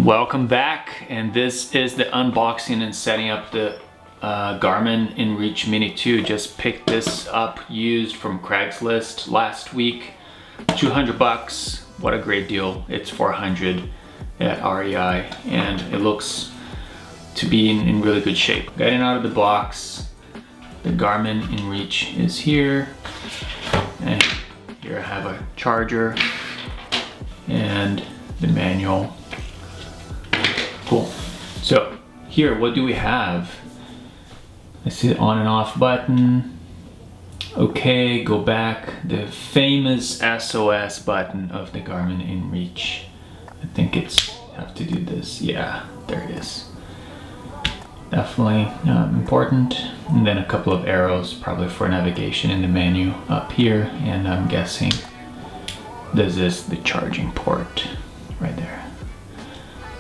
Welcome back, and this is the unboxing and setting up the Garmin InReach Mini 2. Just picked this up used from Craigslist last week. 200 bucks. What a great deal. It's 400 at REI and it looks to be in really good shape. Getting out of the box, the Garmin InReach is here, and here I have a charger and the manual. Cool. So here, what do we have? I see the on and off button. Okay, go back. The famous SOS button of the Garmin InReach. I think it's, have to do this. Yeah, there it is. Definitely important. And then a couple of arrows, probably for navigation in the menu up here. And I'm guessing this is the charging port right there.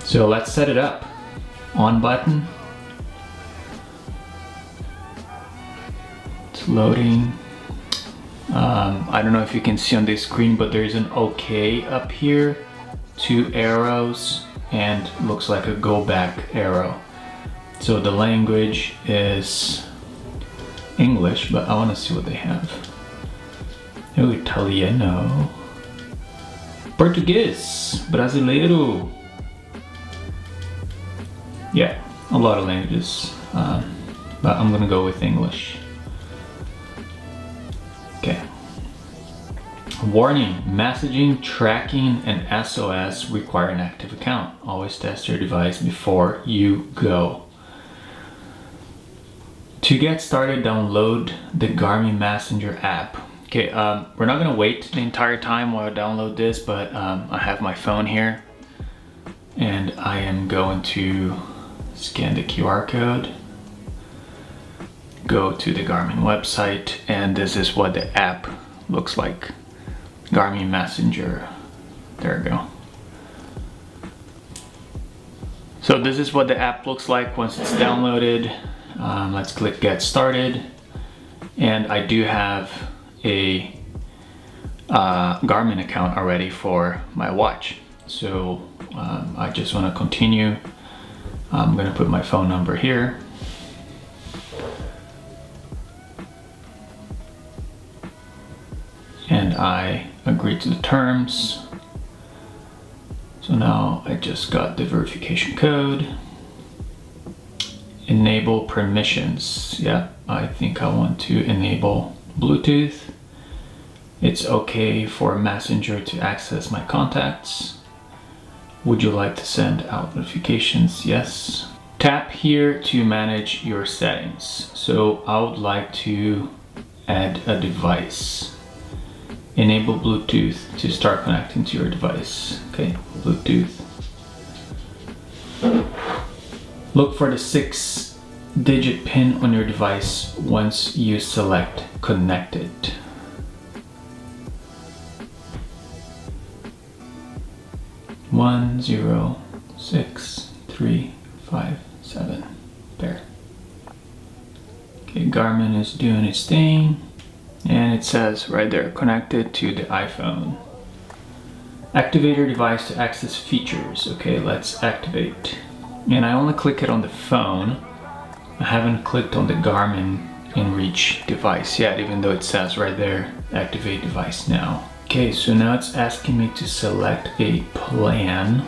So let's set it up. On button. It's loading. I don't know if you can see on the screen, but there's an OK up here. 2 arrows and looks like a go back arrow. So the language is English, but I want to see what they have. Oh, Italiano. Português. Brasileiro. Yeah, a lot of languages, but I'm gonna go with English. Okay. Warning, messaging, tracking, and SOS require an active account. Always test your device before you go. To get started, download the Garmin Messenger app. Okay, we're not gonna wait the entire time while I download this, but I have my phone here and I am going to scan the QR code, go to the Garmin website, and this is what the app looks like. Garmin Messenger. There we go. So this is what the app looks like once it's downloaded. Let's click Get Started. And I do have a Garmin account already for my watch. So I just want to continue. I'm gonna put my phone number here. And I agree to the terms. So now I just got the verification code. Enable permissions. Yeah, I think I want to enable Bluetooth. It's okay for Messenger to access my contacts. Would you like to send out notifications? Yes. Tap here to manage your settings. So I would like to add a device. Enable Bluetooth to start connecting to your device. Okay, Bluetooth. Look for the 6-digit pin on your device once you select connected. One, 0, 6, 3, 5, 7. There. Okay, Garmin is doing its thing. And it says right there, connected to the iPhone. Activate your device to access features. Okay, let's activate. And I only click it on the phone. I haven't clicked on the Garmin InReach device yet, even though it says right there, activate device now. Okay, so now it's asking me to select a plan.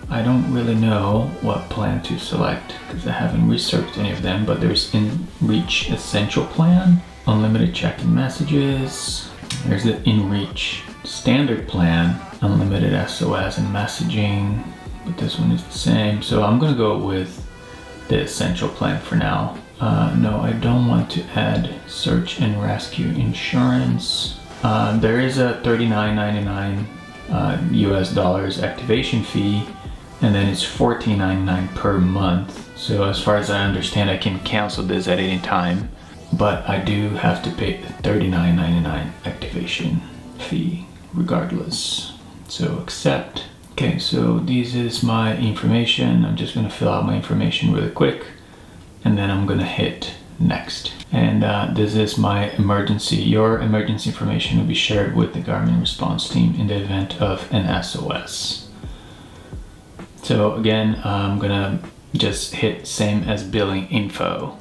I don't really know what plan to select because I haven't researched any of them, but there's InReach Essential Plan, unlimited check-in messages. There's the InReach Standard Plan, unlimited SOS and messaging, but this one is the same. So I'm gonna go with the Essential Plan for now. No, I don't want to add search and rescue insurance. There is a $39.99 US dollars activation fee, and then it's $14.99 per month. So as far as I understand, I can cancel this at any time, but I do have to pay the $39.99 activation fee regardless. So accept. Okay, so this is my information. I'm just gonna fill out my information really quick, and then I'm gonna hit next. And this is my emergency. Your emergency information will be shared with the Garmin response team in the event of an SOS. So again, I'm gonna just hit same as billing info,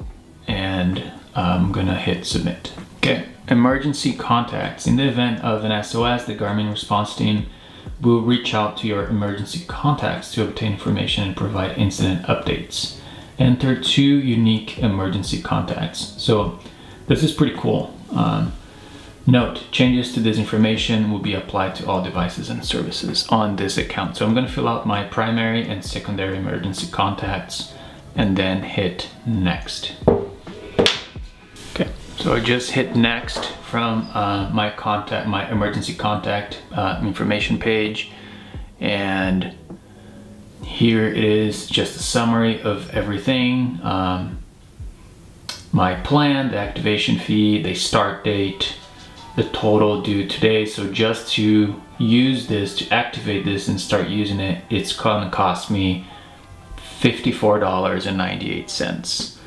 and I'm gonna hit submit. Okay, emergency contacts. In the event of an SOS, the Garmin response team will reach out to your emergency contacts to obtain information and provide incident updates. Enter 2 unique emergency contacts. So this is pretty cool. Note, changes to this information will be applied to all devices and services on this account. So I'm going to fill out my primary and secondary emergency contacts and then hit next. Okay, so I just hit next from my emergency contact information page, and here it is, just a summary of everything. My plan, the activation fee, the start date, the total due today. So just to use this, to activate this and start using it, it's gonna cost me $54.98.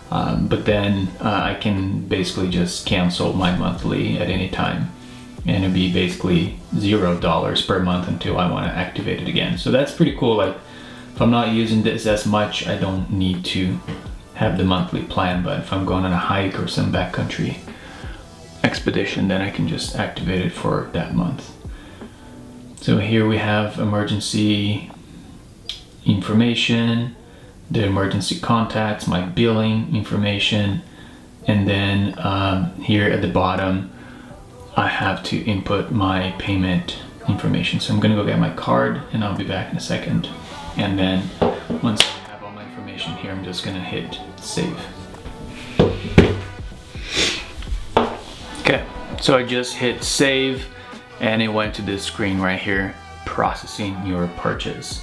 But then I can basically just cancel my monthly at any time, and it'd be basically $0 per month until I want to activate it again. So that's pretty cool. Like, if I'm not using this as much, I don't need to have the monthly plan, but if I'm going on a hike or some backcountry expedition, then I can just activate it for that month. So here we have emergency information, the emergency contacts, my billing information, and then here at the bottom I have to input my payment information. So I'm gonna go get my card and I'll be back in a second. And then once I have all my information here, I'm just gonna hit save. Okay, so I just hit save and it went to this screen right here, processing your purchase.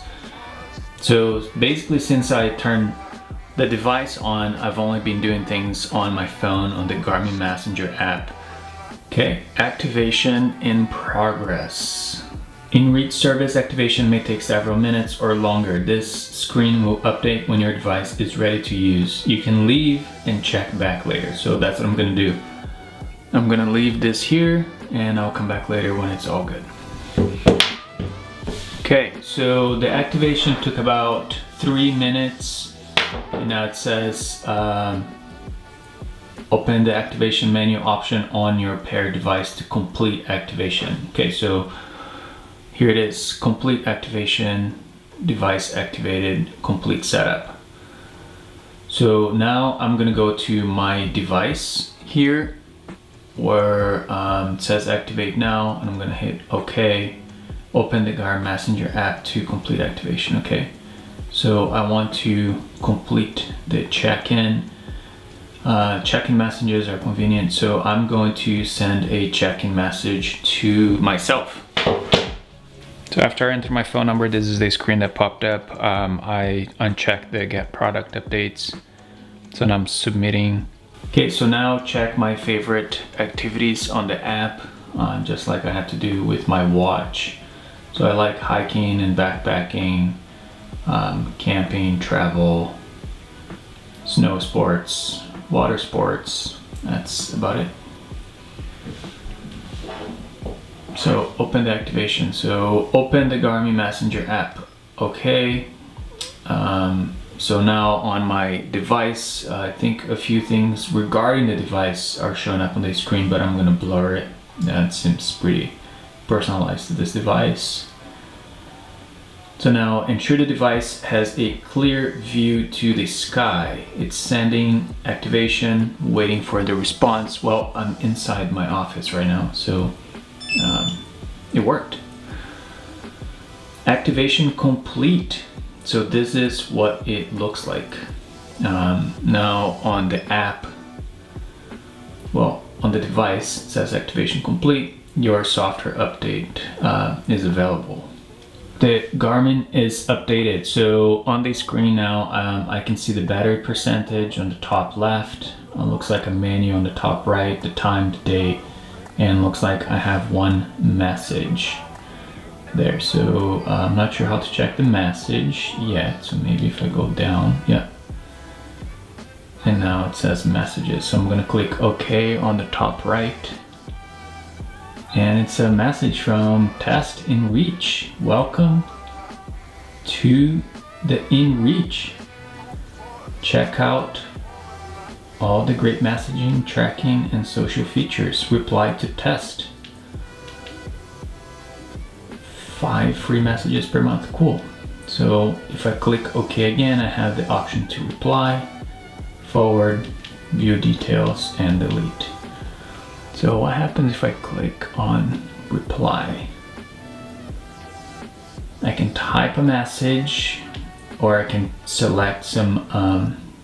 So basically, since I turned the device on, I've only been doing things on my phone on the Garmin Messenger app. Okay, activation in progress. InReach service activation may take several minutes or longer. This screen will update when your device is ready to use. You can leave and check back later. So that's what I'm gonna do. I'm gonna leave this here and I'll come back later when it's all good. Okay, so the activation took about 3 minutes, and now it says open the activation menu option on your paired device to complete activation. Okay, so here it is, complete activation, device activated, complete setup. So now I'm gonna go to my device here where it says activate now, and I'm gonna hit OK. Open the Garmin Messenger app to complete activation. Okay, so I want to complete the check-in. Check-in messages are convenient, so I'm going to send a check-in message to myself. So after I enter my phone number, this is the screen that popped up. I unchecked the get product updates, so now I'm submitting. Okay, so now check my favorite activities on the app, just like I had to do with my watch. So I like hiking and backpacking, camping, travel, snow sports, water sports. That's about it. So open the activation. So open the Garmin Messenger app. Okay. So now on my device, I think a few things regarding the device are showing up on the screen, but I'm gonna blur it. That seems pretty personalized to this device. So now ensure the device has a clear view to the sky. It's sending activation, waiting for the response. Well, I'm inside my office right now, so it worked. Activation complete. So this is what it looks like. Now on the app, well, on the device, it says activation complete. Your software update is available. The Garmin is updated. So on the screen now, I can see the battery percentage on the top left. It looks like a menu on the top right, the time, the date, and looks like I have one message there. So I'm not sure how to check the message yet. So maybe if I go down, yeah. And now it says messages. So I'm gonna click OK on the top right. And it's a message from Test InReach. Welcome to the InReach. Check out all the great messaging, tracking, and social features. Reply to test. 5 free messages per month. Cool. So if I click OK again, I have the option to reply, forward, view details, and delete. So what happens if I click on reply? I can type a message, or I can select some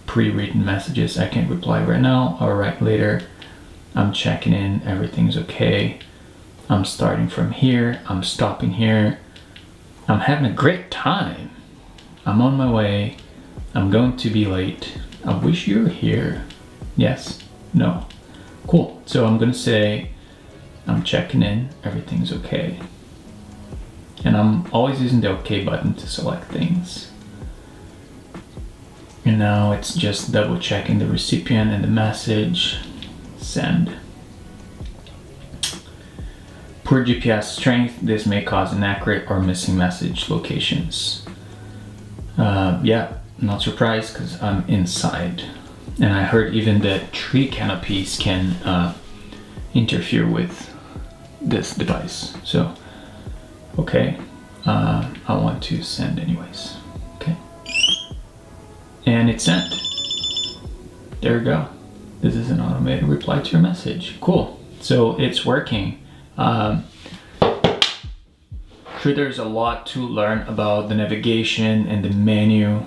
pre-written messages. I can reply right now or write later. I'm checking in, everything's okay. I'm starting from here, I'm stopping here. I'm having a great time. I'm on my way. I'm going to be late. I wish you were here. Yes? No? Cool. So I'm gonna say, I'm checking in, everything's okay. And I'm always using the OK button to select things. And now it's just double checking the recipient and the message. Send. Poor GPS strength, this may cause inaccurate or missing message locations. Yeah, not surprised because I'm inside. And I heard even that tree canopies can interfere with this device. So, okay, I want to send anyways. Okay. And it's sent. There we go. This is an automated reply to your message. Cool. So it's working. Sure, there's a lot to learn about the navigation and the menu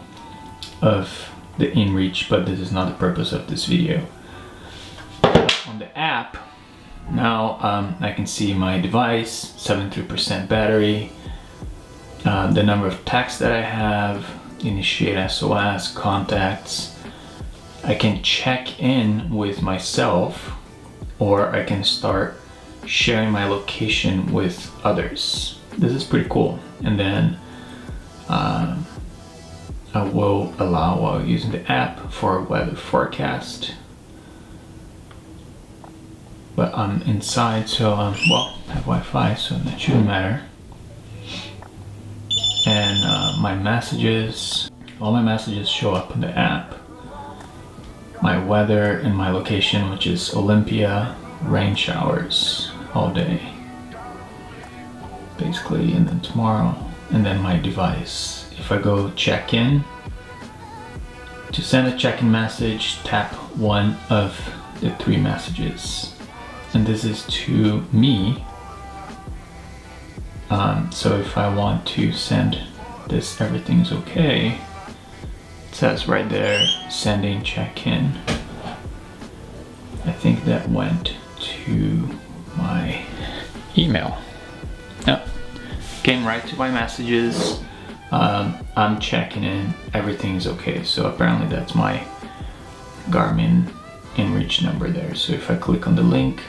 of the InReach, but this is not the purpose of this video. On the app, now I can see my device, 73% battery, the number of texts that I have, initiate SOS, contacts. I can check in with myself, or I can start sharing my location with others. This is pretty cool. And then I will allow, while using the app, for a weather forecast. But I'm inside, so well, I have Wi-Fi, so that shouldn't matter. And my messages, all my messages show up in the app. My weather and my location, which is Olympia, rain showers all day, basically, and then tomorrow. And then my device. If I go check in, to send a check-in message, tap one of the 3 messages. And this is to me. So if I want to send this, everything's okay, it says right there, sending check-in. I think that went to my email. Yep, came right to my messages. I'm checking in, everything's okay. So apparently that's my Garmin InReach number there. So if I click on the link,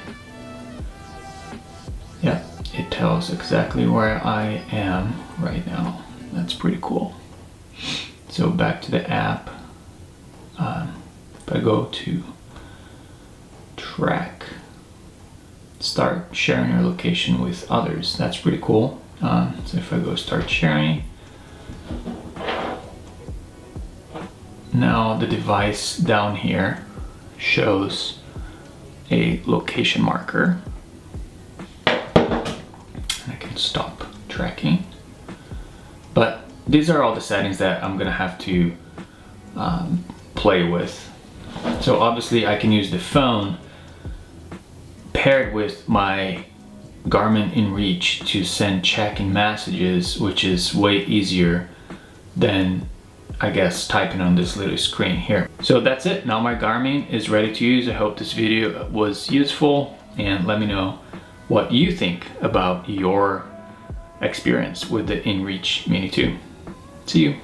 yeah, it tells exactly where I am right now. That's pretty cool. So back to the app. If I go to track, start sharing your location with others, that's pretty cool. So if I go start sharing, now the device down here shows a location marker. I can stop tracking. But these are all the settings that I'm gonna have to play with. So obviously I can use the phone paired with my Garmin InReach to send check-in messages, which is way easier than, I guess, typing on this little screen here. So that's it. Now my Garmin is ready to use. I hope this video was useful, and let me know what you think about your experience with the InReach Mini 2. See you.